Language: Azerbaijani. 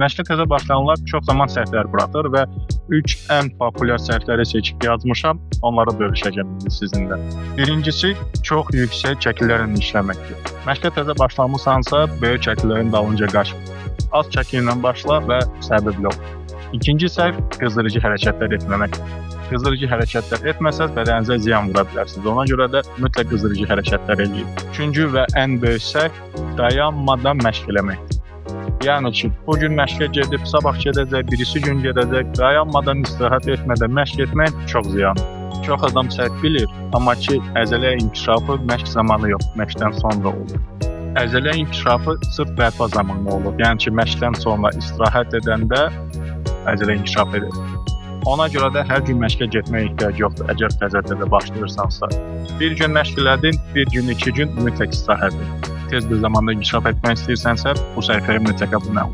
Məşqə təzə başlayanlar çox zaman səhvlər buraxır və 3 ən populyar səhvləri seçib yazmışam, onları bölüşəcəm sizinlə. Birincisi, çox yüksək çəkilərlə işləməkdir. Məşqə təzə başlamısansa, böyük çəkilərin dalınca qaçma. Az çəki ilə başla və səbirli ol. İkinci səhv qızdırıcı hərəkətlər etməməkdir. Qızdırıcı hərəkətlər etməsəz bədəninizə ziyan vura bilərsiniz. Ona görə də mütləq qızdırıcı hərəkətlər edin. Üçüncü və ən böyük səhv dayanmadan məşq etməkdir. Yəni ki, bu gün məşqə gedib, sabah gedəcək, birisi gün gedəcək, dayanmadan, istirahət etmədən məşq etmək çox ziyandır. Çox adam səhv bilir, amma ki, əzələ inkişafı məşq zamanı yox, məşqdən sonra olur. Əzələ inkişafı sırf bərpa zamanı olur. Yəni ki, məşqdən sonra istirahət edəndə əzələ inkişaf edir. Ona görə də hər gün məşqə getməyə ehtiyac yoxdur, əgər təzə başlayırsansa. Bir gün məşq elədin, bir gün, 2 gün mütləq istirahət edin. Tez bir zamanda inkişaf etmək istəyirsənsə, bu səhifəyə mütləq abunə ol.